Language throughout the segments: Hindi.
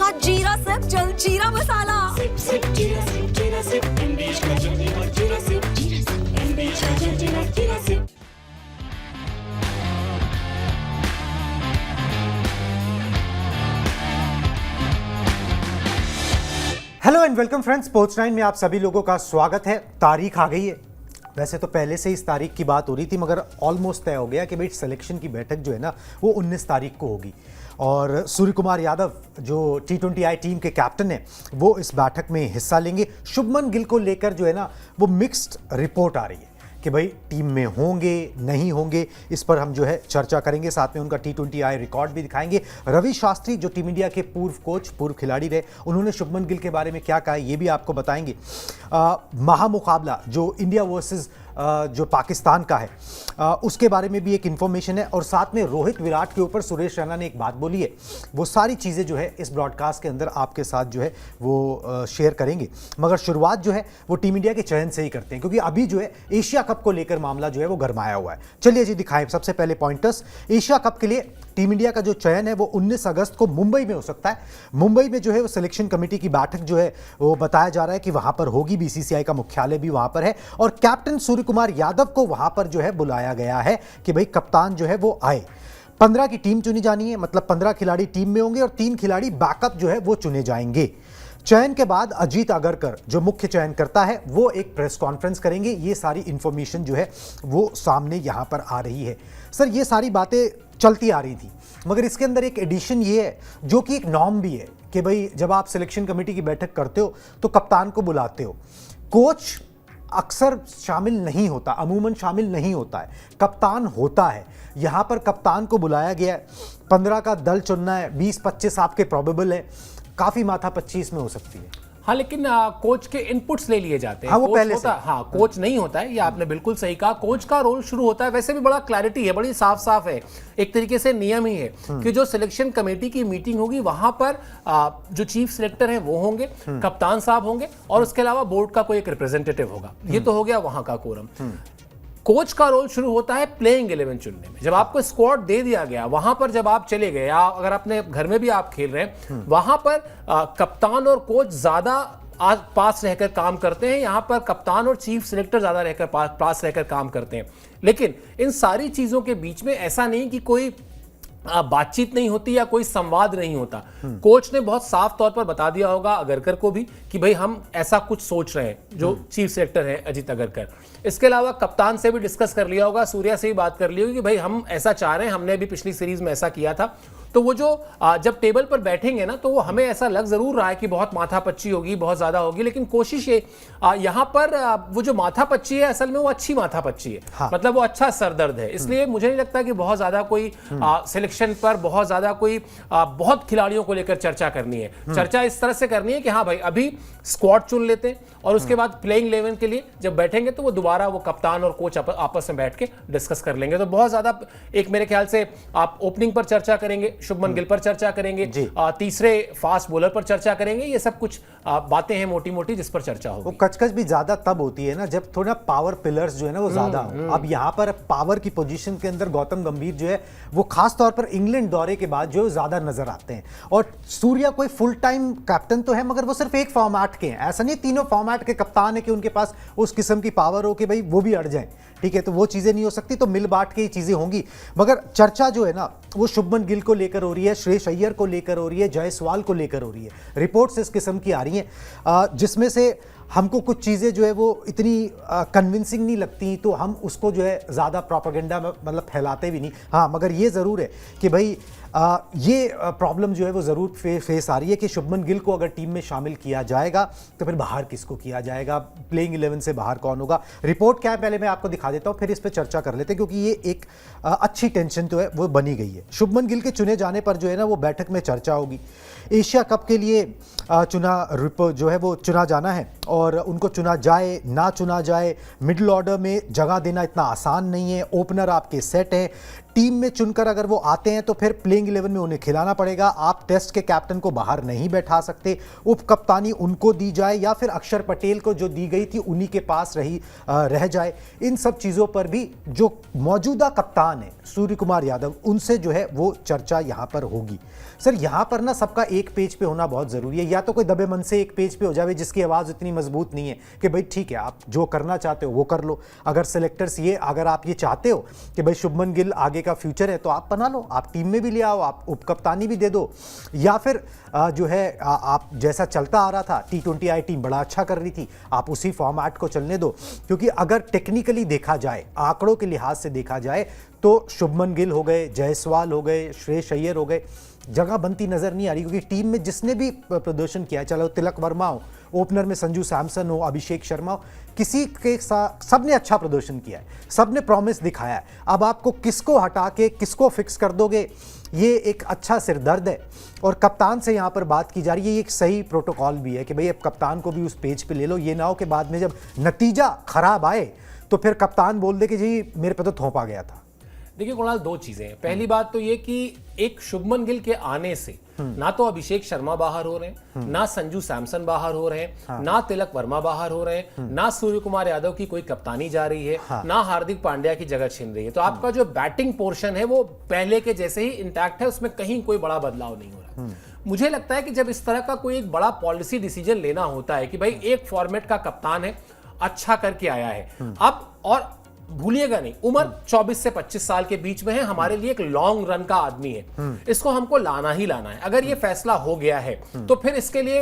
हाँ जीरा सिप जलजीरा मसाला। सिप सिप जीरा सिप एमडीएच का जलजीरा जीरा सिप एमडीएच का जलजीरा जीरा sip. Hello and welcome friends, sports 9 में आप सभी लोगों का स्वागत है। तारीख आ गई है। वैसे तो पहले से इस तारीख की बात हो रही थी, मगर ऑलमोस्ट तय हो गया कि भाई सिलेक्शन की बैठक जो है ना वो 19 तारीख को होगी। और सूर्य कुमार यादव जो T20I टीम के कैप्टन हैं वो इस बैठक में हिस्सा लेंगे। शुभमन गिल को लेकर जो है ना वो मिक्स्ड रिपोर्ट आ रही है कि भाई टीम में होंगे नहीं होंगे, इस पर हम जो है चर्चा करेंगे। साथ में उनका T20I रिकॉर्ड भी दिखाएंगे। रवि शास्त्री जो टीम इंडिया के पूर्व कोच, पूर्व खिलाड़ी रहे, उन्होंने शुभमन गिल के बारे में क्या कहा ये भी आपको बताएंगे। महामुकाबला जो इंडिया वर्सेस जो पाकिस्तान का है उसके बारे में भी एक इन्फॉर्मेशन है। और साथ में रोहित विराट के ऊपर सुरेश रैना ने एक बात बोली है, वो सारी चीज़ें जो है इस ब्रॉडकास्ट के अंदर आपके साथ जो है वो शेयर करेंगे। मगर शुरुआत जो है वो टीम इंडिया के चयन से ही करते हैं, क्योंकि अभी जो है एशिया कप को लेकर मामला जो है वो गरमाया हुआ है। चलिए जी दिखाएं सबसे पहले पॉइंटर्स। एशिया कप के लिए टीम इंडिया का जो चयन है वो 19 अगस्त को मुंबई में हो सकता है। मुंबई में जो है वो सिलेक्शन कमेटी की बैठक जो है वो बताया जा रहा है कि वहां पर होगी। BCCI का मुख्यालय भी वहां पर है और कैप्टन सूर्य कुमार यादव को वहां पर जो है बुलाया गया है कि भाई कप्तान जो है वो आए। 15 की टीम चुनी जानी है, मतलब 15 खिलाड़ी टीम में होंगे और 3 खिलाड़ी बैकअप जो है वो चुने जाएंगे। चयन के बाद अजीत अगरकर जो मुख्य चयन करता है वो एक प्रेस कॉन्फ्रेंस करेंगे। ये सारी इंफॉर्मेशन जो है वो सामने यहां पर आ रही है। सर ये सारी बातें चलती आ रही थी, मगर इसके अंदर एक एडिशन ये है जो कि एक नॉर्म भी है कि भाई जब आप सिलेक्शन कमेटी की बैठक करते हो तो कप्तान को बुलाते हो। कोच अक्सर शामिल नहीं होता, अमूमन शामिल नहीं होता है, कप्तान होता है। यहां पर कप्तान को बुलाया गया है। 15 का दल चुनना है, 20-25 आपके प्रोबेबल है, काफी माथा 25 में हो सकती है। हाँ, लेकिन कोच के इनपुट्स ले लिए जाते हैं। हाँ, वो कोच पहले होता से। हाँ, कोच नहीं होता है, ये आपने बिल्कुल सही कहा। कोच का रोल शुरू होता है, वैसे भी बड़ा क्लैरिटी है, बड़ी साफ साफ है, एक तरीके से नियम ही है कि जो सिलेक्शन कमेटी की मीटिंग होगी वहां पर जो चीफ सिलेक्टर हैं वो होंगे, कप्तान साहब होंगे और उसके अलावा बोर्ड का कोई एक रिप्रेजेंटेटिव होगा। ये तो हो गया वहां का कोरम। कोच का रोल शुरू होता है प्लेइंग 11 चुनने में। जब आपको स्क्वाड दे दिया गया, वहां पर जब आप चले गए या अगर अपने घर में भी आप खेल रहे हैं, वहां पर कप्तान और कोच ज्यादा पास रहकर काम करते हैं। यहां पर कप्तान और चीफ सिलेक्टर ज्यादा रहकर पास रहकर काम करते हैं। लेकिन इन सारी चीजों के बीच में ऐसा नहीं कि कोई बातचीत नहीं होती या कोई संवाद नहीं होता। कोच ने बहुत साफ तौर पर बता दिया होगा अगरकर को भी कि भाई हम ऐसा कुछ सोच रहे हैं, जो चीफ सेलेक्टर है अजीत अगरकर। इसके अलावा कप्तान से भी डिस्कस कर लिया होगा, सूर्या से भी बात कर ली होगी कि भाई हम ऐसा चाह रहे हैं, हमने भी पिछली सीरीज में ऐसा किया था। तो वो जो जब टेबल पर बैठेंगे ना तो वो हमें ऐसा लग जरूर रहा है कि बहुत माथापच्ची होगी, बहुत ज्यादा होगी, लेकिन कोशिश ये यहाँ पर वो जो माथापच्ची है असल में वो अच्छी माथापच्ची है। हाँ। मतलब वो अच्छा सरदर्द है। इसलिए मुझे नहीं लगता कि बहुत ज्यादा कोई सिलेक्शन पर बहुत ज्यादा कोई बहुत खिलाड़ियों को लेकर चर्चा करनी है। चर्चा इस तरह से करनी है कि हाँ भाई अभी स्क्वाड चुन लेते हैं और उसके बाद प्लेइंग 11 के लिए जब बैठेंगे तो वो दोबारा वो कप्तान और कोच आपस में बैठ के डिस्कस कर लेंगे। तो बहुत ज्यादा एक मेरे ख्याल से आप ओपनिंग पर चर्चा करेंगे, शुभमन गिल पर चर्चा करेंगे, तीसरे फास्ट बॉलर पर चर्चा करेंगे। ये सब कुछ बातें हैं मोटी मोटी जिस पर चर्चा होगी। वो कचकच भी ज्यादा तब होती है ना जब थोड़ा पावर पिलर्स जो है ना वो ज्यादा हो। अब यहाँ पर पावर की पोजीशन के अंदर गौतम गंभीर जो है वो खास तौर पर इंग्लैंड दौरे के बाद जो ज्यादा नजर आते हैं। और सूर्या कोई फुल टाइम कैप्टन तो है, मगर वो सिर्फ एक फॉर्मेट के हैं। ऐसा नहीं तीनों फॉर्मेट के कप्तान है कि उनके पास उस किस्म की पावर हो कि भाई वो भी अड़ जाए। ठीक है, तो वो चीजें नहीं हो सकती, तो मिल बांट के ही चीजें होंगी। मगर चर्चा जो है ना वो शुभमन गिल को लेकर हो रही है, श्रेयस अय्यर को लेकर हो रही है, जायसवाल को लेकर हो रही है। रिपोर्ट्स इस किस्म की आ रही हैं जिसमें से हमको कुछ चीज़ें जो है वो इतनी कन्विंसिंग नहीं लगती, तो हम उसको जो है ज़्यादा प्रोपेगेंडा में मतलब फैलाते भी नहीं। हाँ, मगर ये ज़रूर है कि भाई ये प्रॉब्लम जो है वो ज़रूर फेस आ रही है कि शुभमन गिल को अगर टीम में शामिल किया जाएगा तो फिर बाहर किसको किया जाएगा, प्लेइंग 11 से बाहर कौन होगा। रिपोर्ट क्या है पहले मैं आपको दिखा देता हूँ, फिर इस पर चर्चा कर लेते हैं, क्योंकि ये एक अच्छी टेंशन तो है वो बनी गई है। शुभमन गिल के चुने जाने पर जो है ना वो बैठक में चर्चा होगी। एशिया कप के लिए जो है वो चुना जाना है और उनको चुना जाए ना चुना जाए, मिडिल ऑर्डर में जगह देना इतना आसान नहीं है। ओपनर आपके सेट हैं, टीम में चुनकर अगर वो आते हैं तो फिर प्लेइंग 11 में उन्हें खिलाना पड़ेगा। आप टेस्ट के कैप्टन को बाहर नहीं बैठा सकते, उप कप्तानी उनको दी जाए या फिर अक्षर पटेल को जो दी गई थी उन्हीं के पास रह जाए। इन सब चीज़ों पर भी जो मौजूदा कप्तान है सूर्य कुमार यादव, उनसे जो है वो चर्चा यहाँ पर होगी। सर यहाँ पर ना सबका एक पेज पे होना बहुत ज़रूरी है, या तो कोई दबे मन से एक पेज पे हो जाए जिसकी आवाज़ इतनी मजबूत नहीं है कि भाई ठीक है आप जो करना चाहते हो वो कर लो। अगर आप ये चाहते हो कि भाई शुभमन गिल आगे का फ्यूचर है तो आप बना लो, आप टीम में भी ले आओ, आप उपकप्तानी भी दे दो, या फिर जो है आप जैसा चलता आ रहा था T20 आई टीम बड़ा अच्छा कर रही थी, आप उसी फॉर्मेट को चलने दो। क्योंकि अगर टेक्निकली देखा जाए, आंकड़ों के लिहाज से देखा जाए तो शुभमन गिल हो गए, जायसवाल हो गए, श्रेयस अय्यर हो गए, जगह बनती नजर नहीं आ रही। क्योंकि टीम में जिसने भी प्रदर्शन किया, चलो तिलक वर्मा हो, ओपनर में संजू सैमसन हो, अभिषेक शर्मा हो, किसी के साथ सबने अच्छा प्रदर्शन किया है, सबने प्रॉमिस दिखाया है। अब आपको किसको हटा के किसको फिक्स कर दोगे, ये एक अच्छा सिरदर्द है। और कप्तान से यहाँ पर बात की जा रही है, ये एक सही प्रोटोकॉल भी है कि भाई अब कप्तान को भी उस पेज पे ले लो। ये ना हो कि बाद में जब नतीजा खराब आए तो फिर कप्तान बोल दे कि जी मेरे पे तो थोपा गया था। देखिए कुणाल, दो चीजें हैं। पहली बात तो ये कि एक शुभमन गिल के आने से ना तो अभिषेक शर्मा बाहर हो रहे हैं, ना संजू सैमसन बाहर हो रहे हैं, ना तिलक वर्मा बाहर हो रहे हैं, ना सूर्य कुमार यादव की कोई कप्तानी जा रही है, ना हार्दिक पांड्या की जगह छिन रही है। तो आपका जो बैटिंग पोर्शन है वो पहले के जैसे ही इंटैक्ट है, उसमें कहीं कोई बड़ा बदलाव नहीं हो रहा। मुझे लगता है कि जब इस तरह का कोई एक बड़ा पॉलिसी डिसीजन लेना होता है कि भाई एक फॉर्मेट का कप्तान है, अच्छा करके आया है, अब और भूलिएगा नहीं, उम्र 24 से 25 साल के बीच में है, हमारे लिए एक लॉन्ग रन का आदमी है, इसको हमको लाना ही लाना है। अगर ये फैसला हो गया है तो फिर इसके लिए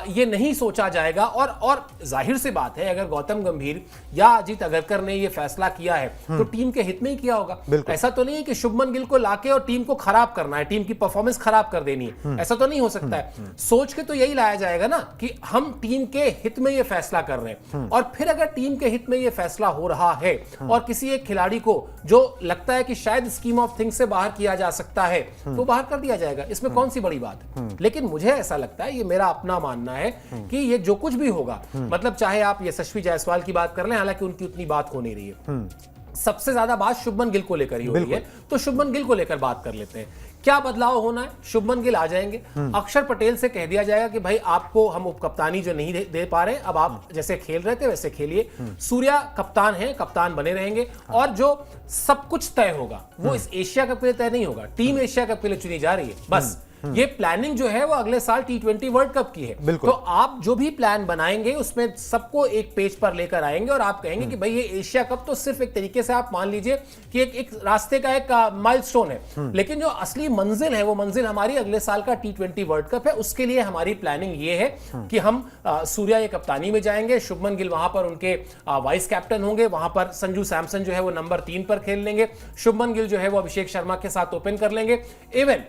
ये नहीं सोचा जाएगा। और जाहिर सी बात है, अगर गौतम गंभीर या अजीत अगरकर ने ये फैसला किया है तो टीम के हित में ही किया होगा। ऐसा तो नहीं है कि शुभमन गिल को लाके और टीम को खराब करना है, टीम की परफॉर्मेंस खराब कर देनी है, ऐसा तो नहीं हो सकता है। सोच के तो यही लाया जाएगा ना कि हम टीम के हित में ये फैसला कर रहे हैं, और फिर अगर टीम के हित में ये फैसला हो रहा है और किसी एक खिलाड़ी को जो लगता है कि शायद स्कीम ऑफ थिंग्स से बाहर किया जा सकता है तो बाहर कर दिया जाएगा, इसमें कौन सी बड़ी बात है। लेकिन मुझे ऐसा लगता है, ये मेरा अपना मानना है कि ये जो कुछ भी होगा, मतलब चाहे आप यशस्वी जायसवाल की बात कर लें, हालांकि उनकी उतनी बात हो नहीं रही है, सबसे ज्यादा बात शुभमन गिल को लेकर ही हो रही है, तो शुभमन गिल को लेकर बात कर लेते हैं। क्या बदलाव होना है? शुभमन गिल आ जाएंगे, अक्षर पटेल से कह दिया जाएगा कि भाई आपको हम उपकप्तानी जो नहीं दे पा रहे, अब आप जैसे खेल रहे थे वैसे खेलिए। सूर्या कप्तान है, कप्तान बने रहेंगे, और जो सब कुछ तय होगा वो इस एशिया कप के लिए तय नहीं होगा, टीम एशिया कप के लिए चुनी जा रही है बस। ये प्लानिंग जो है वो अगले साल T20 वर्ल्ड कप की है। तो आप जो भी प्लान बनाएंगे उसमें सबको एक पेज पर लेकर आएंगे और आप कहेंगे कि भाई ये एशिया कप तो सिर्फ एक तरीके से आप मान लीजिए कि एक रास्ते का एक माइलस्टोन है, लेकिन जो असली मंजिल है वो मंजिल हमारी अगले साल का T20 वर्ल्ड कप है। उसके लिए हमारी प्लानिंग ये है कि हम सूर्या ये कप्तानी में जाएंगे, शुभमन गिल वहां पर उनके वाइस कैप्टन होंगे, वहां पर संजू सैमसन जो है वो नंबर 3 पर खेल लेंगे, शुभमन गिल जो है वो अभिषेक शर्मा के साथ ओपन कर लेंगे। Even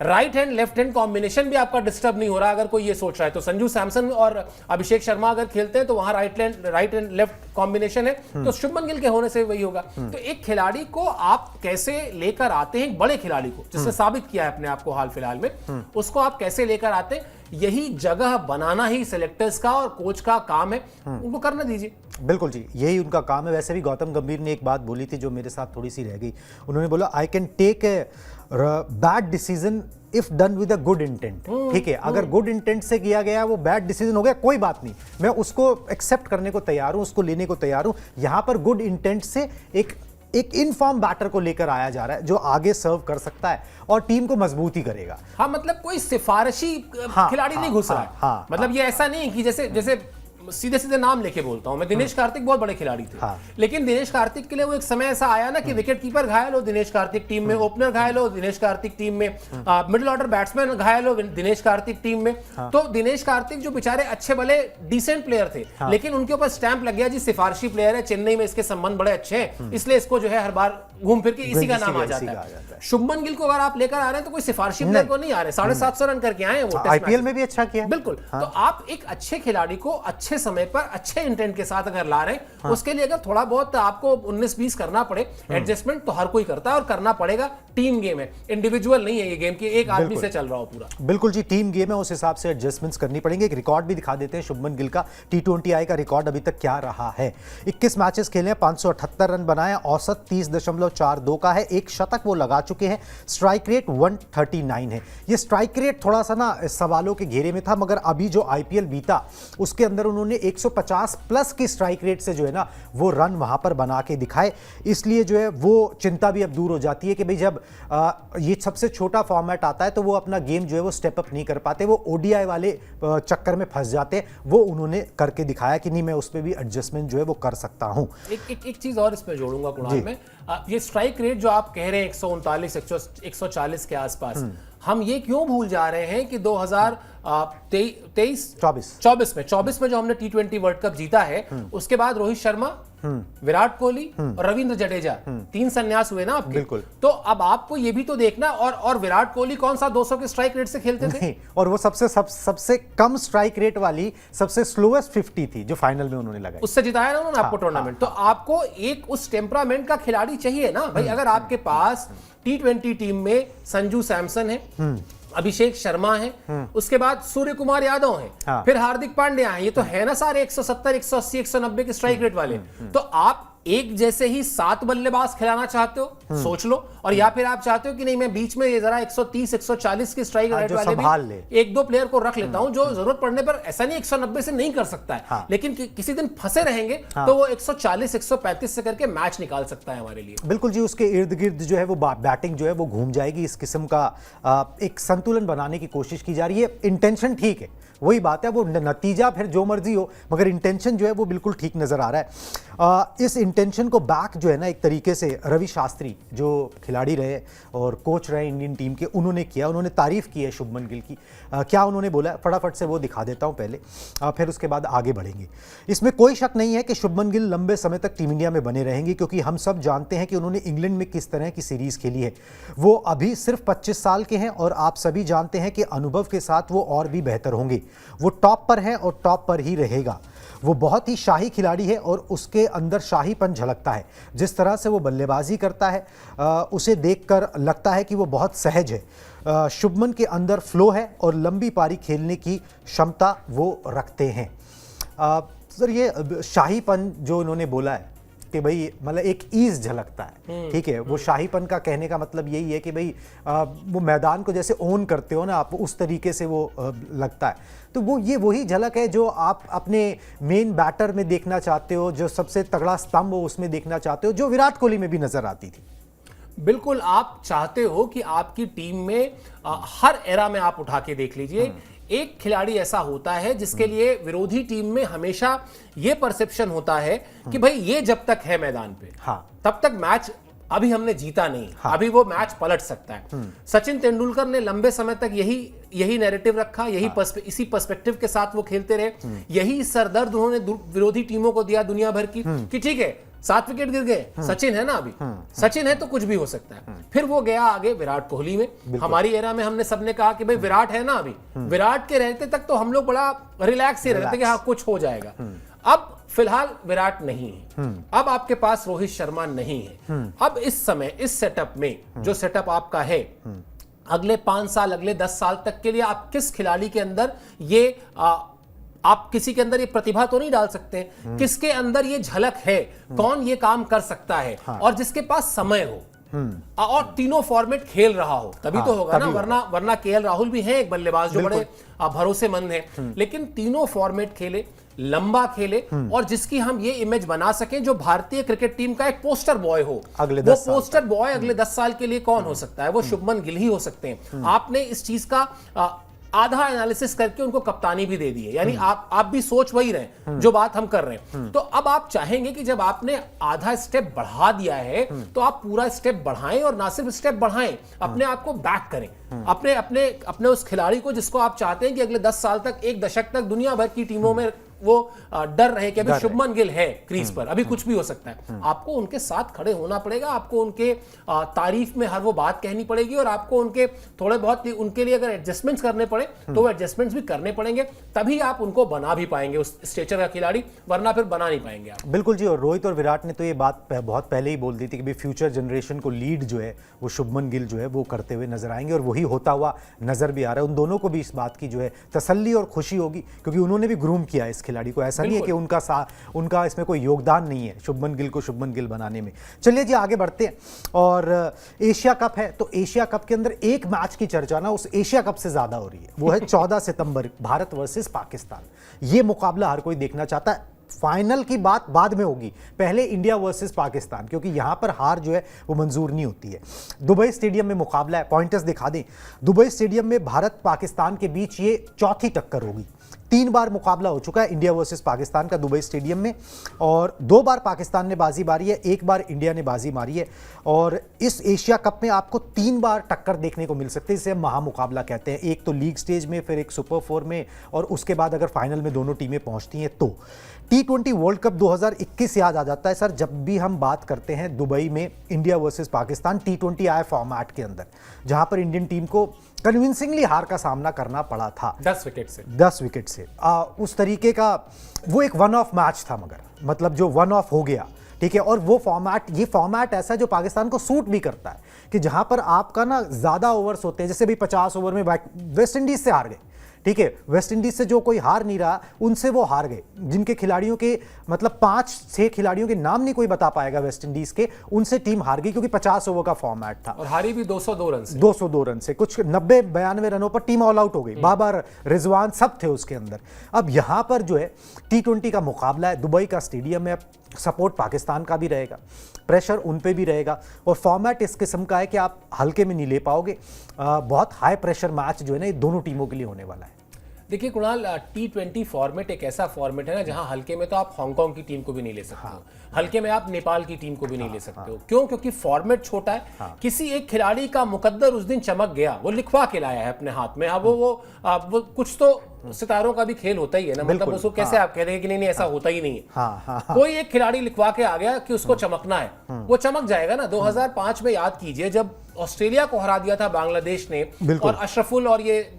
right hand left hand combination भी आपका डिस्टर्ब नहीं हो रहा। अगर कोई ये सोच रहा है तो संजू सैमसन और अभिषेक शर्मा अगर खेलते हैं तो वहां राइट हैंड लेफ्ट कॉम्बिनेशन है, तो शुभमन गिल के होने से वही होगा। तो एक खिलाड़ी को आप कैसे लेकर आते हैं, बड़े खिलाड़ी को जिसने साबित किया है अपने आप को हाल फिलहाल में, उसको आप कैसे लेकर आते हैं, यही जगह बनाना ही सिलेक्टर्स का और कोच का काम है, उनको करने दीजिए। बिल्कुल जी, यही उनका काम है। वैसे भी गौतम गंभीर ने एक बात बोली थी जो मेरे साथ थोड़ी सी रह गई। उन्होंने बोला I can take a bad decision if done with a good intent. ठीक है, अगर गुड इंटेंट से किया गया वो बैड डिसीजन हो गया, कोई बात नहीं, मैं उसको एक्सेप्ट करने को तैयार हूं, उसको लेने को तैयार हूं। यहां पर गुड इंटेंट से एक इनफॉर्म बैटर को लेकर आया जा रहा है जो आगे सर्व कर सकता है और टीम को मजबूत ही करेगा। हाँ, मतलब कोई सिफारिशी खिलाड़ी नहीं घुस रहा है। मतलब ये ऐसा नहीं कि जैसे सीधे सीधे नाम लेके बोलता हूं मैं, दिनेश कार्तिक बहुत बड़े खिलाड़ी थे, लेकिन दिनेश कार्तिक के लिए वो एक समय ऐसा आया ना कि विकेट कीपर घायल हो दिनेश कार्तिक टीम में, ओपनर घायल हो दिनेश कार्तिक टीम में, मिडिल ऑर्डर बैट्समैन घायल हो दिनेश कार्तिक टीम में। तो दिनेश कार्तिक जो बेचारे अच्छे भले डिसेंट प्लेयर थे, लेकिन उनके ऊपर स्टैंप लग गया जी सिफारिशी प्लेयर है, चेन्नई में इसके संबंध बड़े अच्छे हैं, इसलिए इसको जो है हर बार घूम फिर के इसी का नाम आ जाता है। शुभमन गिल को अगर आप लेकर आ रहे हैं तो कोई सिफारिशी प्लेयर को नहीं आ रहे, 750 रन करके आए हैं वो, आईपीएल में भी अच्छा किया। बिल्कुल। तो आप एक अच्छे खिलाड़ी को अच्छे अच्छे समय पर अच्छे इंटेंट के साथ अगर ला रहे हैं, उसके लिए अगर थोड़ा बहुत आपको 19-20 करना पड़े एडजस्टमेंट, तो हर कोई करता है और करना पड़ेगा। टीम गेम है, इंडिविजुअल नहीं है ये गेम की एक आदमी से चल रहा हो पूरा। बिल्कुल जी, टीम गेम है, उस हिसाब से एडजस्टमेंट्स करनी पड़ेंगे। एक रिकॉर्ड भी दिखा देते हैं शुभमन गिल का, T20I का रिकॉर्ड अभी तक क्या रहा है। 21 मैचेस खेले हैं, 578 रन बनाए, औसत 30.42 का है, एक शतक वो लगा चुके हैं, स्ट्राइक रेट 139 है। ये स्ट्राइक रेट थोड़ा सा ना सवालों के घेरे में था, मगर अभी जो IPL बीता उसके अंदर उन्होंने 150 प्लस की स्ट्राइक रेट से जो है ना वो रन वहां पर बना के दिखाए, इसलिए जो है वो चिंता भी अब दूर हो जाती है कि भाई जब ये सबसे छोटा फॉर्मेट आता है तो वो अपना गेम जो है वो स्टेप अप नहीं कर पाते, वो ODI वाले चक्कर में फंस जाते हैं। वो उन्होंने करके दिखाया कि नहीं, मैं उस पर भी एडजस्टमेंट जो है वो कर सकता हूं। एक चीज और इसमें जोड़ूंगा कुणाल में, ये स्ट्राइक रेट जो आप कह रहे हैं 139 140 के आसपास, हम ये क्यों भूल जा रहे हैं कि 2024 में जो हमने T20 वर्ल्ड कप जीता है, उसके बाद रोहित शर्मा, विराट कोहली और रविंद्र जडेजा 3 संन्यास हुए ना आपके। बिल्कुल। तो अब आपको ये भी तो देखना, और विराट कोहली कौन सा 200 के स्ट्राइक रेट से खेलते थे, और वो सबसे कम स्ट्राइक रेट वाली सबसे स्लोएस्ट 50 थी जो फाइनल में उन्होंने लगाई, उससे जिताया ना उन्होंने आपको टूर्नामेंट। तो आपको एक उस टेम्परामेंट का खिलाड़ी चाहिए ना भाई। अगर आपके पास T20 टीम में संजू सैमसन है, अभिषेक शर्मा है, उसके बाद सूर्य कुमार यादव है, फिर हार्दिक पांड्या है, ये तो है ना सारे 170 180 190 के स्ट्राइक रेट वाले। तो आप एक जैसे ही 7 बल्लेबाज खिलाना चाहते हो, सोच लो। और या फिर आप चाहते हो कि नहीं, मैं बीच में ये जरा 130 140 की स्ट्राइक रेट वाले भी 1-2 प्लेयर को रख लेता हूं, जो जरूरत पड़ने पर, ऐसा नहीं 190 से नहीं कर सकता है, लेकिन किसी दिन फंसे रहेंगे तो वो 140 135 से करके मैच निकाल सकता है हमारे लिए। बिल्कुल जी, उसके इर्द गिर्द जो है वो बैटिंग जो है वो घूम जाएगी। इस किस्म का एक संतुलन बनाने की कोशिश की जा रही है। इंटेंशन ठीक है, वही बात है, वो नतीजा फिर जो मर्जी हो, मगर इंटेंशन जो है वो बिल्कुल ठीक नजर आ रहा है। इस इंटेंशन को बैक जो है ना एक तरीके से रवि शास्त्री जो खिलाड़ी रहे और कोच रहे इंडियन टीम के, उन्होंने किया। उन्होंने तारीफ की है शुभमन गिल की। क्या उन्होंने बोला, फटाफट से वो दिखा देता हूं पहले, फिर उसके बाद आगे बढ़ेंगे। इसमें कोई शक नहीं है कि शुभमन गिल लंबे समय तक टीम इंडिया में बने रहेंगे, क्योंकि हम सब जानते हैं कि उन्होंने इंग्लैंड में किस तरह की सीरीज खेली है। वो अभी सिर्फ 25 साल के हैं और आप सभी जानते हैं कि अनुभव के साथ वो और भी बेहतर होंगे। वो टॉप पर है और टॉप पर ही रहेगा। वो बहुत ही शाही खिलाड़ी है और उसके अंदर शाहीपन झलकता है। जिस तरह से वो बल्लेबाजी करता है, उसे देखकर लगता है कि वो बहुत सहज है। शुभमन के अंदर फ्लो है और लंबी पारी खेलने की क्षमता वो रखते हैं। सर, ये शाहीपन जो उन्होंने बोला है कि भाई मतलब एक ईज झलकता है, ठीक है, वो शाहीपन का कहने का मतलब यही है कि भाई वो मैदान को जैसे ओन करते हो ना आप, उस तरीके से वो लगता है। तो वो ये वही झलक है जो आप अपने मेन बैटर में देखना चाहते हो, जो सबसे तगड़ा स्तंभ हो उसमें देखना चाहते हो, जो विराट कोहली में भी नजर आती थी। बिल्कुल, आप चाहते हो कि आपकी टीम में हर एरा में आप उठा के देख लीजिए, एक खिलाड़ी ऐसा होता है जिसके लिए विरोधी टीम में हमेशा यह परसेप्शन होता है कि भाई ये जब तक है मैदान पे, तब तक मैच, अभी हमने जीता नहीं, अभी वो मैच पलट सकता है। सचिन तेंदुलकर ने लंबे समय तक यही नैरेटिव रखा, इसी पर्सपेक्टिव के साथ वो खेलते रहे। यही सरदर्द उन्होंने विरोधी टीमों को दिया दुनिया भर की, कि ठीक है 7 विकेट गिर गए, सचिन है ना अभी, सचिन है तो कुछ भी हो सकता है। फिर वो गया आगे विराट कोहली में। हमारी एरा में हमने सबने कहा कि भाई विराट है ना अभी, विराट के रहते तक तो हम लोग बड़ा रिलैक्स ही रहते कि हाँ कुछ हो जाएगा। अब फिलहाल विराट नहीं है, अब आपके पास रोहित शर्मा नहीं है। अब इस समय इस सेटअप में, जो सेटअप आपका है, अगले 5 साल, अगले 10 साल तक के लिए आप किस खिलाड़ी के अंदर ये आप किसी के अंदर ये प्रतिभा तो नहीं डाल सकते, किसके अंदर ये झलक है, कौन ये काम कर सकता है, और जिसके पास समय हो और तीनों फॉर्मेट खेल रहा हो, तभी तो होगा ना। वरना केएल राहुल भी हैं एक बल्लेबाज जो बड़े भरोसेमंद हैं, लेकिन तीनों फॉर्मेट खेले, लंबा खेले, और जिसकी हम ये इमेज बना सकें जो भारतीय क्रिकेट टीम का एक पोस्टर बॉय हो। वो पोस्टर बॉय अगले 10 साल के लिए कौन हो सकता है? वो शुभमन गिल ही हो सकते हैं। आपने इस चीज का आधा एनालिसिस करके उनको कप्तानी भी दे दी है, यानी आप भी सोच वही रहे जो बात हम कर रहे हैं। तो अब आप चाहेंगे कि जब आपने आधा स्टेप बढ़ा दिया है तो आप पूरा स्टेप बढ़ाएं, और ना सिर्फ स्टेप बढ़ाएं, अपने आप को बैक करें, अपने उस खिलाड़ी को जिसको आप चाहते हैं कि अगले 10 साल तक, एक दशक तक दुनिया भर की टीमों में वो डर रहे कि अभी शुभमन गिल है क्रीज पर, अभी कुछ भी हो सकता है। आपको उनके साथ खड़े होना पड़ेगा, आपको उनके तारीफ में हर वो बात कहनी पड़ेगी, और आपको उनके थोड़े बहुत उनके लिए अगर एडजस्टमेंट्स करने पड़े तो वो एडजस्टमेंट्स भी करने पड़ेंगे, तभी आप उनको बना भी पाएंगे उस स्टेचर का खिलाड़ी, वरना फिर बना नहीं पाएंगे आप। बिल्कुल जी, और रोहित और विराट ने तो ये बात बहुत पहले ही बोल दी थी कि भाई फ्यूचर जनरेशन को लीड जो है वो शुभमन गिल जो है वो करते हुए नजर आएंगे, और वही होता हुआ नजर भी आ रहा है। उन दोनों को भी इस बात की जो है तसल्ली और खुशी होगी, क्योंकि उन्होंने भी ग्रूम किया है इस खिलाड़ी को। ऐसा नहीं है कि उनका इसमें कोई योगदान नहीं है शुभमन गिल को शुभमन गिल बनाने में। चलिए जी आगे बढ़ते हैं, और एशिया कप है, तो एशिया कप के अंदर एक मैच की चर्चा ना उस एशिया कप से ज्यादा हो रही है, वो है 14 सितंबर भारत वर्सेस पाकिस्तान। ये मुकाबला हर कोई देखना चाहता है। फाइनल की बात बाद में होगी, पहले इंडिया वर्सेस पाकिस्तान, क्योंकि यहां पर हार जो है वो मंजूर नहीं होती है। दुबई स्टेडियम में मुकाबला है, पॉइंटर्स दिखा दें। दुबई स्टेडियम में भारत पाकिस्तान के बीच ये चौथी टक्कर होगी। 3 बार मुकाबला हो चुका है इंडिया वर्सेस पाकिस्तान का दुबई स्टेडियम में, और 2 बार पाकिस्तान ने बाजी मारी है, 1 बार इंडिया ने बाजी मारी है। और इस एशिया कप में आपको 3 बार टक्कर देखने को मिल सकती है, इसे हम महामुकाबला कहते हैं। एक तो लीग स्टेज में, फिर एक सुपर 4 में, और उसके बाद अगर फाइनल में दोनों टीमें पहुंचती हैं तो T20 वर्ल्ड कप 2021 याद आ जाता है सर, जब भी हम बात करते हैं दुबई में इंडिया वर्सेस पाकिस्तान T20 आए फॉर्मेट के अंदर, जहां पर इंडियन टीम को कन्विंसिंगली हार का सामना करना पड़ा था 10 विकेट से। 10 विकेट से उस तरीके का वो एक वन ऑफ मैच था, मगर मतलब जो वन ऑफ हो गया, ठीक है। और वो ये फॉर्मेट ऐसा है जो पाकिस्तान को सूट भी करता है, कि जहां पर आपका ना ज्यादा ओवर्स होते हैं, जैसे भी 50 ओवर में वेस्ट इंडीज से हार गए, ठीक है। वेस्ट इंडीज से जो कोई हार नहीं रहा, उनसे वो हार गए, जिनके खिलाड़ियों के मतलब 5-6 खिलाड़ियों के नाम नहीं कोई बता पाएगा वेस्ट इंडीज के, उनसे टीम हार गई, क्योंकि 50 ओवर का फॉर्मेट था, और हारी भी 202 रन से। 202 रन से, कुछ 90-92 रनों पर टीम ऑल आउट हो गई। बाबर, रिजवान सब थे उसके अंदर। अब यहां पर जो है T20 का मुकाबला है, दुबई का स्टेडियम है, सपोर्ट पाकिस्तान का भी रहेगा, प्रेशर उन पे भी रहेगा, और फॉर्मेट इस किस्म का है कि आप हल्के में नहीं ले पाओगे। बहुत हाई प्रेशर मैच जो है ना ये दोनों टीमों के लिए होने वाला है। देखिए कुणाल, T20 फॉर्मेट एक ऐसा फॉर्मेट है ना जहां हल्के में तो आप हांगकांग की टीम को भी नहीं ले सकते हो, हल्के में आप नेपाल की टीम को भी नहीं ले सकते हो। क्यों? क्योंकि फॉर्मेट छोटा है। किसी एक खिलाड़ी का मुकद्दर उस दिन चमक गया, वो लिखवा के लाया है अपने हाथ में। हाँ, वो कुछ तो सितारों का भी खेल होता ही है ना, मतलब उसको कैसे आप कह देंगे कि नहीं ऐसा होता ही नहीं है। कोई एक खिलाड़ी लिखवा के आ गया कि उसको चमकना है, वो चमक जाएगा ना। 2005 में याद कीजिए, जब ऑस्ट्रेलिया को हरा दिया था बांग्लादेश ने, और अशरफुल और ये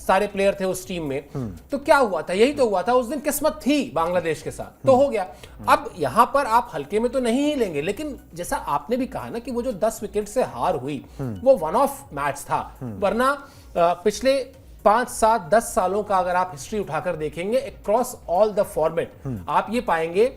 सारे प्लेयर थे उस टीम में, तो क्या हुआ था? यही तो हुआ था। उस दिन किस्मत थी बांग्लादेश के साथ, तो हो गया। अब यहां पर आप हल्के में तो नहीं ही लेंगे, लेकिन जैसा आपने भी कहा ना कि वो जो 10 विकेट से हार हुई, वो वन ऑफ मैच था। वरना पिछले 5, 7, 10 सालों का अगर आप हिस्ट्री उठाकर देखेंगे अक्रॉस ऑल द फॉर्मेट, आप ये पाएंगे,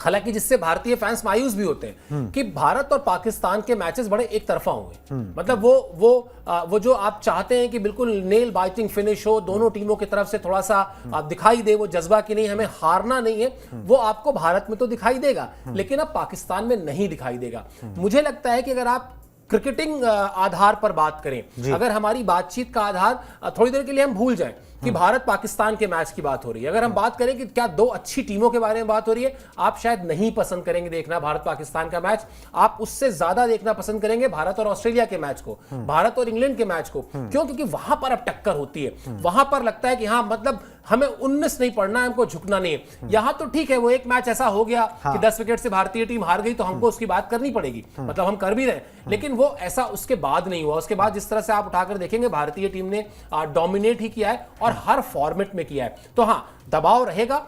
हालांकि जिससे भारतीय फैंस मायूस भी होते हैं, कि भारत और पाकिस्तान के मैचेस बड़े एक तरफा हुए। मतलब वो जो आप चाहते हैं कि बिल्कुल नेल बाइटिंग फिनिश हो, दोनों टीमों की तरफ से थोड़ा सा दिखाई दे वो जज्बा कि नहीं हमें हारना नहीं है, वो आपको भारत में तो दिखाई देगा, लेकिन अब पाकिस्तान में नहीं दिखाई देगा। मुझे लगता है कि अगर आप क्रिकेटिंग आधार पर बात करें, अगर हमारी बातचीत का आधार थोड़ी देर के लिए हम भूल जाएं कि भारत पाकिस्तान के मैच की बात हो रही है, अगर हम बात करें कि क्या 2 अच्छी टीमों के बारे में बात हो रही है, आप शायद नहीं पसंद करेंगे देखना भारत पाकिस्तान का मैच। आप उससे ज्यादा देखना पसंद करेंगे भारत और ऑस्ट्रेलिया के मैच को, भारत और इंग्लैंड के मैच को। क्यों? क्योंकि वहां पर अब टक्कर होती है, वहां पर लगता है कि हाँ, मतलब हमें 19 नहीं पढ़ना है, हमको झुकना नहीं है। यहां तो ठीक है, वो एक मैच ऐसा हो गया कि 10 विकेट से भारतीय टीम हार गई, तो हमको उसकी बात करनी पड़ेगी, मतलब हम कर भी रहे, लेकिन वो ऐसा उसके बाद नहीं हुआ। उसके बाद जिस तरह से आप उठाकर देखेंगे, भारतीय टीम ने डोमिनेट ही किया है और हर फॉर्मेट में किया है। तो हाँ, दबाव रहेगा,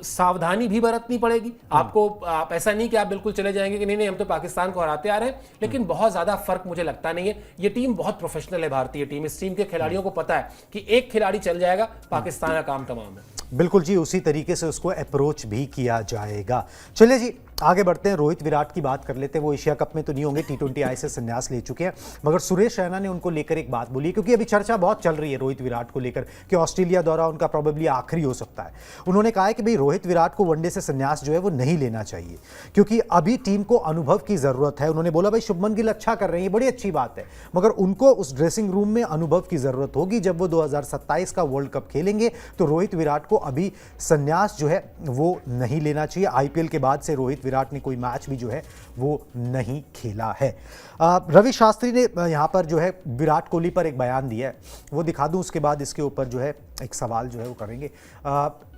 सावधानी भी बरतनी पड़ेगी आपको। आप ऐसा नहीं कि आप बिल्कुल चले जाएंगे कि नहीं हम तो पाकिस्तान को हराते आ रहे हैं, लेकिन बहुत ज्यादा फर्क मुझे लगता नहीं है। ये टीम बहुत प्रोफेशनल है, भारतीय टीम। इस टीम के खिलाड़ियों को पता है कि एक खिलाड़ी चल जाएगा, पाकिस्तान का काम तमाम है। बिल्कुल जी, उसी तरीके से उसको अप्रोच भी किया जाएगा। चलिए जी आगे बढ़ते हैं, रोहित विराट की बात कर लेते हैं। वो एशिया कप में तो नहीं होंगे, T20 आई से संन्यास ले चुके हैं, मगर सुरेश रैना ने उनको लेकर एक बात बोली, क्योंकि अभी चर्चा बहुत चल रही है रोहित विराट को लेकर कि ऑस्ट्रेलिया दौरा उनका प्रोबेबली आखिरी हो सकता है। उन्होंने कहा है कि भाई रोहित विराट को वनडे से संन्यास जो है वो नहीं लेना चाहिए, क्योंकि अभी टीम को अनुभव की जरूरत है। उन्होंने बोला भाई शुभमन गिल अच्छा कर रहे हैं, बड़ी अच्छी बात है, मगर उनको उस ड्रेसिंग रूम में अनुभव की जरूरत होगी। जब वो 2027 का वर्ल्ड कप खेलेंगे तो रोहित विराट को अभी संन्यास जो है वो नहीं लेना चाहिए। IPL के बाद से रोहित विराट ने कोई मैच भी जो है वो नहीं खेला है। रवि शास्त्री ने यहाँ पर जो है विराट कोहली पर एक बयान दिया है, वो दिखा दूँ, उसके बाद इसके ऊपर जो है एक सवाल जो है वो करेंगे।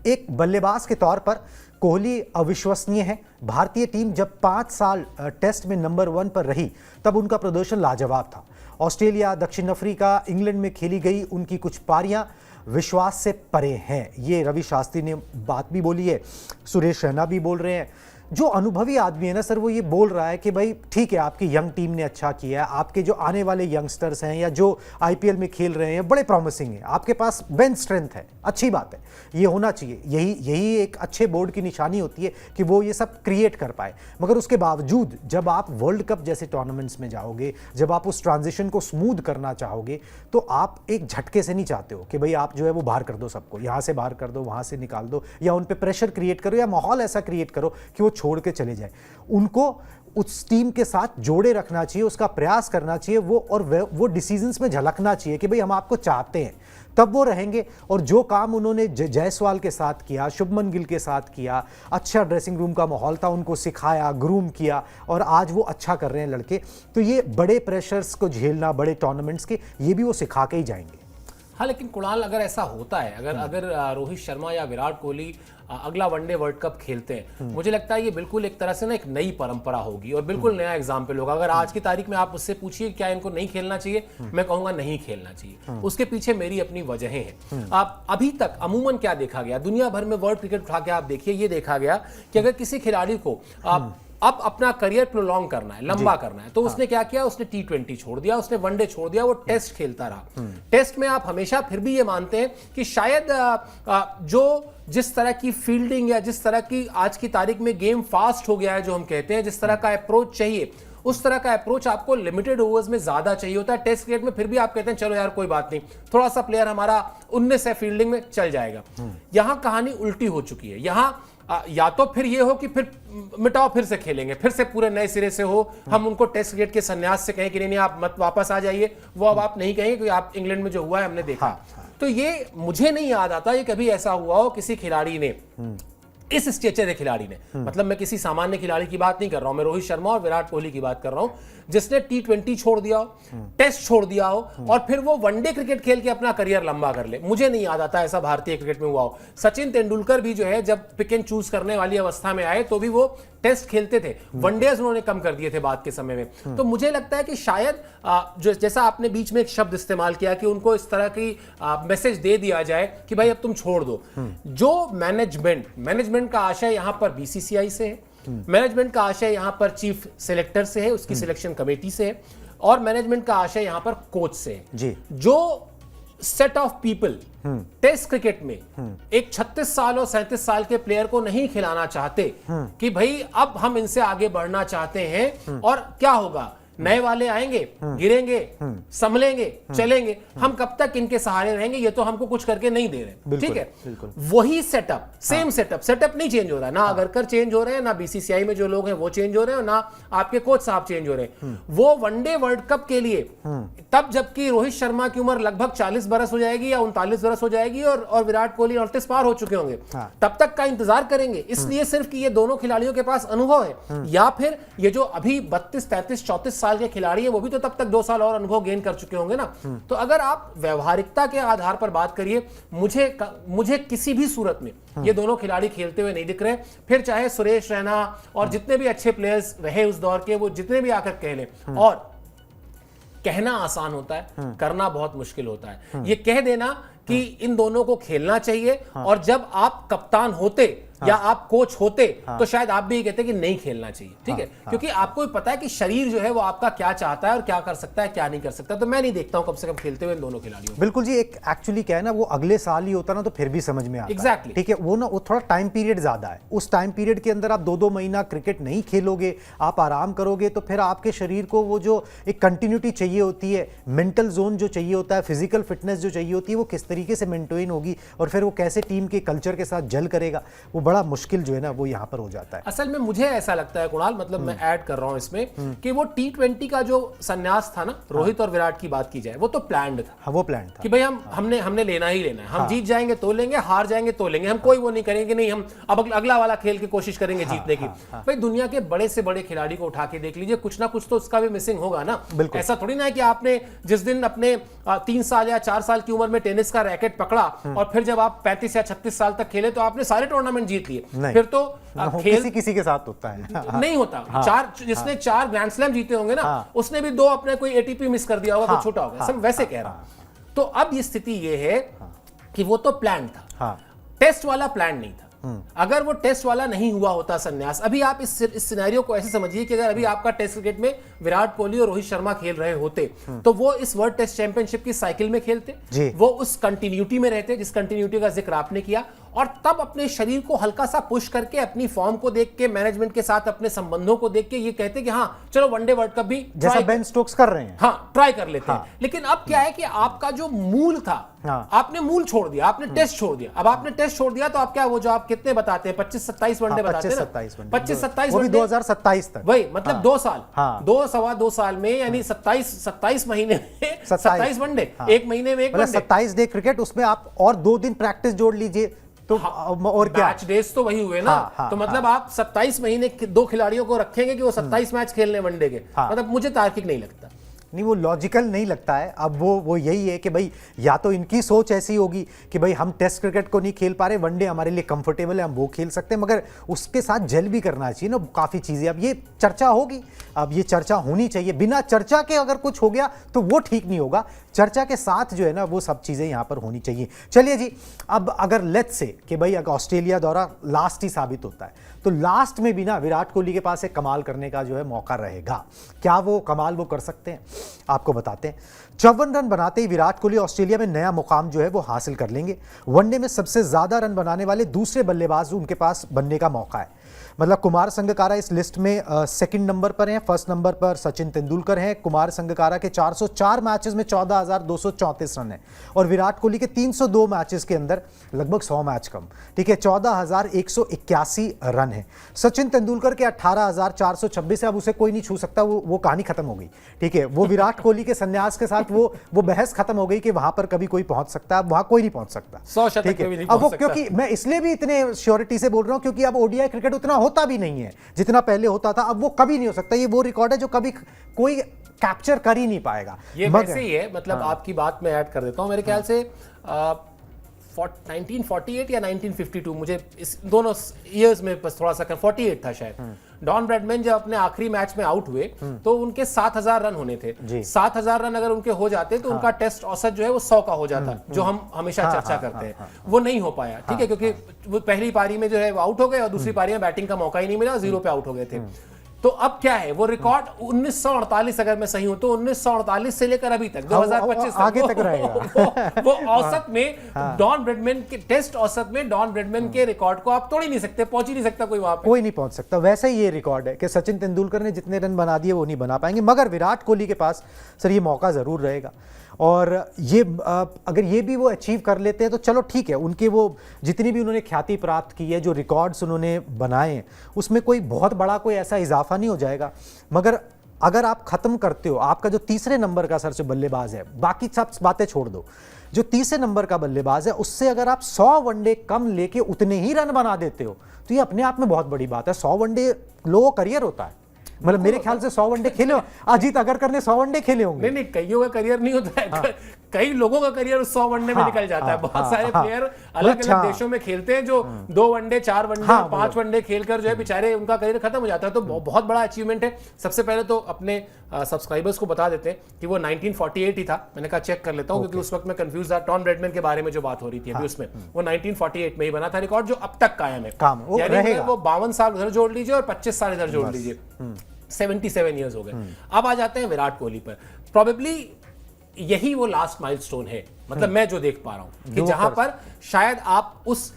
एक बल्लेबाज के तौर पर कोहली अविश्वसनीय है। भारतीय टीम जब 5 साल टेस्ट में नंबर 1 पर रही तब उनका प्रदर्शन लाजवाब था। ऑस्ट्रेलिया, दक्षिण अफ्रीका, इंग्लैंड में खेली गई उनकी कुछ पारियां विश्वास से परे हैं। ये रवि शास्त्री ने बात भी बोली है, सुरेश रैना भी बोल रहे हैं। जो अनुभवी आदमी है ना सर, वो ये बोल रहा है कि भाई ठीक है, आपकी यंग टीम ने अच्छा किया है, आपके जो आने वाले यंगस्टर्स हैं या जो आईपीएल में खेल रहे हैं बड़े प्रॉमिसिंग हैं, आपके पास बेंच स्ट्रेंथ है, अच्छी बात है, ये होना चाहिए। यही एक अच्छे बोर्ड की निशानी होती है कि वो ये सब क्रिएट कर पाए। मगर उसके बावजूद जब आप वर्ल्ड कप जैसे टूर्नामेंट्स में जाओगे, जब आप उस ट्रांजिशन को स्मूथ करना चाहोगे, तो आप एक झटके से नहीं चाहते हो कि भाई आप जो है वो बाहर कर दो, सबको यहाँ से बाहर कर दो, वहाँ से निकाल दो, या उन पर प्रेशर क्रिएट करो या माहौल ऐसा क्रिएट करो कि वो छोड़ के चले जाए। उनको उस टीम के साथ जोड़े रखना चाहिए, उसका प्रयास करना चाहिए, वो डिसीजंस में झलकना चाहिए कि भाई हम आपको चाहते हैं, तब वो रहेंगे। और जो काम उन्होंने जायसवाल के साथ किया, शुभमन गिल के साथ किया, अच्छा ड्रेसिंग रूम का माहौल था, उनको सिखाया, ग्रूम किया, और आज वो अच्छा कर रहे हैं लड़के। तो ये बड़े प्रेशर्स को झेलना, बड़े टूर्नामेंट्स के, ये भी वो सिखा के ही जाएंगे। हाँ, लेकिन कुणाल, अगर ऐसा होता है, अगर रोहित शर्मा या विराट कोहली अगला वनडे वर्ल्ड कप खेलते हैं, मुझे लगता है ये बिल्कुल एक तरह से ना एक नई परंपरा होगी और बिल्कुल नया एग्जाम्पल होगा। अगर आज की तारीख में आप मुझसे पूछिए क्या इनको नहीं खेलना चाहिए, मैं कहूंगा नहीं खेलना चाहिए। उसके पीछे मेरी अपनी वजहें हैं। आप अभी तक अमूमन क्या देखा गया, दुनिया भर में वर्ल्ड क्रिकेट उठा के आप देखिए, ये देखा गया कि अगर किसी खिलाड़ी को अब अपना करियर प्रोलॉन्ग करना है, लंबा करना है, तो उसने क्या किया, उसने T20 छोड़ दिया, उसने वनडे छोड़ दिया, वो टेस्ट खेलता रहा। टेस्ट में आप हमेशा फिर भी ये मानते हैं कि शायद जो जिस तरह की फील्डिंग या जिस तरह की आज की तारीख में गेम फास्ट हो गया है, जो हम कहते हैं, जिस तरह का अप्रोच चाहिए, उस तरह का अप्रोच आपको लिमिटेड ओवर्स में ज्यादा चाहिए होता है। टेस्ट क्रिकेट में फिर भी आप कहते हैं चलो यार कोई बात नहीं, थोड़ा सा प्लेयर हमारा 19 है, फील्डिंग में चल जाएगा। यहां कहानी उल्टी हो चुकी है। यहां या तो फिर ये हो कि फिर मिटाओ, फिर से खेलेंगे, फिर से पूरे नए सिरे से हो, हम उनको टेस्ट क्रिकेट के संन्यास से कहें कि नहीं आप मत वापस आ जाइए, वो अब आप नहीं कहेंगे, क्योंकि आप इंग्लैंड में जो हुआ है हमने देखा। तो ये मुझे नहीं याद आता ये कभी ऐसा हुआ हो किसी खिलाड़ी ने, इस स्टेचर के खिलाड़ी ने, मतलब मैं किसी सामान्य खिलाड़ी की बात नहीं कर रहा हूं, मैं रोहित शर्मा और विराट कोहली की बात कर रहा हूं, जिसने T20 छोड़ दिया हो, टेस्ट छोड़ दिया हो, और फिर वो वनडे क्रिकेट खेल के अपना करियर लंबा कर ले। मुझे नहीं याद आता ऐसा भारतीय क्रिकेट में हुआ हो। सचिन तेंदुलकर भी जो है जब पिक एंड चूज करने वाली अवस्था में आए तो भी वो टेस्ट खेलते थे, वनडेज उन्होंने कम कर दिए थे बाद के समय में। तो मुझे लगता है कि शायद जो जैसा आपने बीच में एक शब्द इस्तेमाल किया कि उनको इस तरह की मैसेज दे दिया जाए कि भाई अब तुम छोड़ दो। जो मैनेजमेंट का आशय यहां पर BCCI से है, मैनेजमेंट का आशय यहां पर चीफ सिलेक्टर से है, उसकी सिलेक्शन कमेटी से है, और मैनेजमेंट का आशय यहां पर कोच से है जी। जो set of people test cricket में एक 36 साल और 37 साल के प्लेयर को नहीं खिलाना चाहते कि भाई अब हम इनसे आगे बढ़ना चाहते हैं, और क्या होगा, नए वाले आएंगे, गिरेंगे, संभलेंगे, चलेंगे, हम कब तक इनके सहारे रहेंगे, ये तो हमको कुछ करके नहीं दे रहे। ठीक है, वही सेटअप, सेम सेटअप नहीं चेंज हो रहा है, ना अगरकर चेंज हो रहे हैं, ना BCCI में जो लोग हैं वो चेंज हो रहे हैं, ना आपके कोच साहब चेंज हो रहे हैं। वो वनडे वर्ल्ड कप के लिए तब जबकि रोहित शर्मा की उम्र लगभग 40 बरस हो जाएगी या 39 बरस हो जाएगी और विराट कोहली 38 पार हो चुके होंगे, तब तक का इंतजार करेंगे, इसलिए सिर्फ कि ये दोनों खिलाड़ियों के पास अनुभव है, या फिर ये जो अभी 32, 33, 34 साल के खिलाड़ी है वो भी तो तब तक 2 साल और अनुभव गेन कर चुके होंगे ना। तो अगर आप व्यवहारिकता के आधार पर बात करिए, मुझे किसी भी सूरत में ये दोनों खिलाड़ी खेलते हुए नहीं दिख रहे। फिर चाहे सुरेश रैना और जितने भी अच्छे प्लेयर्स रहे उस दौर के, वो जितने भी आकर कह लें, और कहना आसान होता है, करना बहुत मुश्किल होता है। ये कह देना कि इन दोनों को खेलना चाहिए, और जब आप कप्तान होते या आप कोच होते तो शायद आप भी ये कहते कि नहीं खेलना चाहिए। ठीक है, क्योंकि आपको भी पता है कि शरीर जो है वो आपका क्या चाहता है और क्या कर सकता है, क्या नहीं कर सकता। तो मैं नहीं देखता हूं कम से कम खेलते हुए इन दोनों खिलाड़ियों। बिल्कुल जी, एक एक्चुअली क्या है ना, वो अगले साल ही होता ना तो फिर भी समझ में आता Exactly. ठीक है, वो ना वो थोड़ा टाइम पीरियड ज्यादा है, उस टाइम पीरियड के अंदर आप 2-2 महीना क्रिकेट नहीं खेलोगे, आप आराम करोगे, तो फिर आपके शरीर को वो जो एक कंटिन्यूटी चाहिए होती है, मेंटल जोन जो चाहिए होता है, फिजिकल फिटनेस जो चाहिए होती है, वो किस तरीके से मेंटेन होगी, और फिर वो कैसे टीम के कल्चर के साथ जल करेगा, वो बड़ा मुश्किल जो है ना वो यहाँ पर हो जाता है। असल में मुझे ऐसा लगता है कुणाल, मतलब मैं ऐड कर रहा हूं इसमें कि वो T20 का जो संन्यास था ना रोहित और विराट की बात की जाए, वो तो प्लान्ड था। हाँ, वो प्लान था कि भाई हमने लेना ही लेना है, हम जीत जाएंगे तो लेंगे, हार जाएंगे तो लेंगे, हम कोई वो नहीं करेंगे नहीं हम अब अगला वाला खेल की कोशिश करेंगे जीतने की। भाई दुनिया के बड़े से बड़े खिलाड़ी को उठा के देख लीजिए, कुछ ना कुछ तो उसका भी मिसिंग होगा ना। ऐसा थोड़ी ना है कि आपने जिस दिन अपने 3 साल या 4 साल की उम्र में टेनिस का रैकेट पकड़ा और फिर जब आप 35 या 36 साल तक खेले तो आपने सारे टूर्नामेंट जीत लिए। फिर तो खेल किसी के साथ होता है नहीं होता। जिसने 4 ग्रैंड स्लैम जीते होंगे ना, उसने भी 2 अपने कोई एटीपी मिस कर दिया होगा, तो छोटा होगा। सब वैसे कह रहा हूं। तो अब ये स्थिति ये है कि वो तो प्लान था, टेस्ट वाला प्लान नहीं था। अगर वो टेस्ट वाला नहीं हुआ होता संन्यास, अभी आप इस सिनेरियो को ऐसे समझिए कि अगर अभी आपका टेस्ट क्रिकेट में विराट कोहली और रोहित शर्मा खेल रहे होते तो वो इस वर्ल्ड टेस्ट चैंपियनशिप की साइकिल में खेलते, वो उस कंटिन्यूटी में रहते जिस कंटिन्यूटी का जिक्र आपने किया, और तब अपने शरीर को हल्का सा पुश करके अपनी फॉर्म को देख के, मैनेजमेंट के साथ अपने संबंधों को देख के ये कहते कि हाँ चलो वनडे वर्ल्ड कप भी जैसा बेन स्टोक्स कर रहे हैं, हाँ ट्राई कर लेते हैं। लेकिन अब क्या है कि आपका जो मूल था, आपने मूल छोड़ दिया, आपने टेस्ट छोड़ दिया। अब आपने टेस्ट छोड़ दिया तो आप क्या, वो जो आप कितने बताते हैं 25-27 वनडे बताते हैं, 25-27 वनडे 2027 तक, वही मतलब 2 साल, 2-2.25 साल में, यानी 27 महीने में 27 वनडे, एक महीने में एक वनडे, 27 डे क्रिकेट, उसमें आप और 2 दिन प्रैक्टिस जोड़ लीजिए तो और क्या, मैच डेज तो वही हुए ना। तो मतलब आप 27 महीने 2 खिलाड़ियों को रखेंगे कि वो 27 मैच खेलने वनडे के, मतलब मुझे तार्किक नहीं लगता। नहीं, वो लॉजिकल नहीं लगता है। अब वो यही है कि भाई या तो इनकी सोच ऐसी होगी कि भाई हम टेस्ट क्रिकेट को नहीं खेल पा रहे, वनडे हमारे लिए कंफर्टेबल है, हम वो खेल सकते हैं, मगर उसके साथ जेल भी करना चाहिए ना काफ़ी चीज़ें। अब ये चर्चा होगी, अब ये चर्चा होनी चाहिए। बिना चर्चा के अगर कुछ हो गया तो वो ठीक नहीं होगा, चर्चा के साथ जो है ना वो सब चीज़ें यहाँ पर होनी चाहिए। चलिए जी, अब अगर लेट्स से कि भाई अगर ऑस्ट्रेलिया दौरा लास्ट ही साबित होता है तो लास्ट में भी ना विराट कोहली के पास एक कमाल करने का जो है मौका रहेगा। क्या वो कमाल वो कर सकते हैं, आपको बताते हैं। 54 रन बनाते ही विराट कोहली ऑस्ट्रेलिया में नया मुकाम जो है वो हासिल कर लेंगे। वनडे में सबसे ज्यादा रन बनाने वाले दूसरे बल्लेबाज उनके पास बनने का मौका है। मतलब कुमार संगकारा इस लिस्ट में सेकंड नंबर पर हैं, फर्स्ट नंबर पर सचिन तेंदुलकर हैं। कुमार संगकारा के 404 मैचेस में 14,234 रन है और विराट कोहली के 302 मैचेस के अंदर लगभग 100 मैच कम, ठीक है, 14,181 रन है। सचिन तेंदुलकर के 18,426 है, अब उसे कोई नहीं छू सकता, वो कहानी खत्म हो गई, ठीक है। वो विराट कोहली के संन्यास के साथ वो बहस खत्म हो गई कि वहां पर कभी कोई पहुंच सकता है, वहां कोई नहीं पहुंच सकता, 100 शतक ठीक भी नहीं है। अब वो पहुंच सकता। क्योंकि मैं इसलिए भी इतने श्योरिटी से बोल रहा हूं क्योंकि अब ओडीआई क्रिकेट उतना होता भी नहीं है जितना पहले होता था। अब वो कभी नहीं हो सकता, ये वो रिकॉर्ड है जो कभी कोई कैप्चर कर ही नहीं पाएगा। ये वैसे ही है, मतलब आपकी बात में ऐड कर देता हूं, मेरे ख्याल से 1948 या 1952, मुझे इस दोनों ईयर्स में बस थोड़ा सा 48 था शायद। डॉन ब्रैडमैन जब अपने आखिरी मैच में आउट हुए तो उनके 7,000 रन होने थे। 7,000 रन अगर उनके हो जाते तो उनका टेस्ट औसत जो है वो 100 का हो जाता, जो हम हमेशा चर्चा करते हैं। वो नहीं हो पाया, ठीक है, क्योंकि वो पहली पारी में जो है वो आउट हो गए और दूसरी पारी में बैटिंग का मौका ही नहीं मिला, 0 पे आउट हो गए थे। तो अब क्या है, वो रिकॉर्ड 1948, अगर मैं सही हूं तो 1948 से लेकर अभी तक 2025 आगे तक रहेगा। वो औसत में डॉन ब्रैडमैन के टेस्ट औसत में डॉन ब्रैडमैन के रिकॉर्ड को आप तोड़ ही नहीं सकते, पहुंच ही नहीं सकता कोई वहां पे, कोई नहीं पहुंच सकता। वैसा ही ये रिकॉर्ड है कि सचिन तेंदुलकर ने जितने रन बना दिए वो नहीं बना पाएंगे, मगर विराट कोहली के पास सर ये मौका जरूर रहेगा। और ये अगर ये भी वो अचीव कर लेते हैं तो चलो ठीक है, उनके वो जितनी भी उन्होंने ख्याति प्राप्त की है, जो रिकॉर्ड्स उन्होंने बनाए हैं, उसमें कोई बहुत बड़ा कोई ऐसा इजाफा नहीं हो जाएगा। मगर अगर आप खत्म करते हो, आपका जो तीसरे नंबर का सर से बल्लेबाज है, बाकी सब बातें छोड़ दो, जो तीसरे नंबर का बल्लेबाज है उससे अगर आप 100 वनडे कम लेके उतने ही रन बना देते हो तो ये अपने आप में बहुत बड़ी बात है। 100 वनडे लो करियर होता है, मतलब मेरे ख्याल से 100 वनडे खेले, अजीत अगरकर ने 100 वनडे खेले होंगे। नहीं, कईयों का करियर नहीं होता है, कई लोगों का करियर 100 वनडे में निकल जाता है। बहुत सारे प्लेयर अलग अलग देशों में खेलते हैं जो 2 वनडे 4 वनडे 5 वनडे खेलकर जो है बेचारे उनका करियर खत्म हो जाता है। तो बहुत बड़ा अचीवमेंट है। सबसे पहले तो अपने सब्सक्राइबर्स को बता देते हैं कि वो 1948 ही था, मैंने कहा चेक कर लेता हूं क्योंकि उस वक्त मैं कंफ्यूज था डॉन ब्रैडमैन के बारे में जो बात हो रही थी अभी, उसमें वो 1948 में ही बना था रिकॉर्ड, जो अब तक कायम है। यानी वो 52 साल उधर जोड़ लीजिए और 25 साल इधर जोड़ लीजिए, 77 ईयर्स हो गए। अब आ जाते हैं विराट कोहली पर। प्रोबेबली यही वो लास्ट माइलस्टोन है, मतलब मैं जो देख पा रहा हूं कि जहां पर शायद आप उस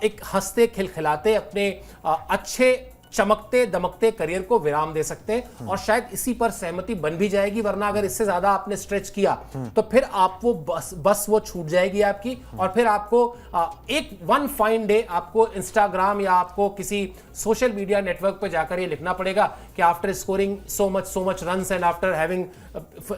एक हंसते खिलखिलाते अपने अच्छे चमकते दमकते करियर को विराम दे सकते हैं और शायद इसी पर सहमति बन भी जाएगी, वरना अगर इससे ज्यादा आपने स्ट्रेच किया तो फिर आप वो बस वो छूट जाएगी आपकी और फिर आपको एक वन फाइन डे आपको इंस्टाग्राम या आपको किसी सोशल मीडिया नेटवर्क पे जाकर ये लिखना पड़ेगा कि after scoring so much runs and after having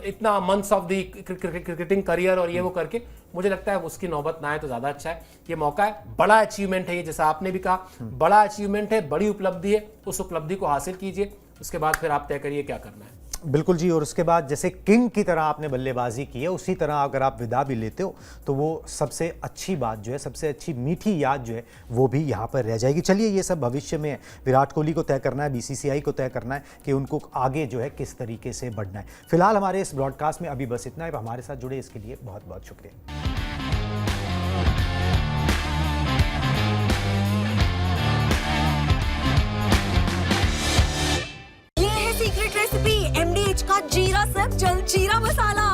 इतना months of the cricketing career और ये वो करके, मुझे लगता है उसकी नौबत ना आए तो ज्यादा अच्छा है। ये मौका है, बड़ा अचीवमेंट है ये, जैसा आपने भी कहा बड़ा अचीवमेंट है, बड़ी उपलब्धि है, उस उपलब्धि को हासिल कीजिए, उसके बाद फिर आप तय करिए क्या करना है। बिल्कुल जी, और उसके बाद जैसे किंग की तरह आपने बल्लेबाजी की है, उसी तरह अगर आप विदा भी लेते हो तो वो सबसे अच्छी बात जो है, सबसे अच्छी मीठी याद जो है वो भी यहाँ पर रह जाएगी। चलिए, ये सब भविष्य में विराट कोहली को तय करना है, बीसीसीआई को तय करना है कि उनको आगे जो है किस तरीके से बढ़ना है। फिलहाल हमारे इस ब्रॉडकास्ट में अभी बस इतना है। हमारे साथ जुड़े इसके लिए बहुत बहुत शुक्रिया। ये है सीक्रेट रेसिपी MDH का जीरा सिर्फ जलजीरा मसाला।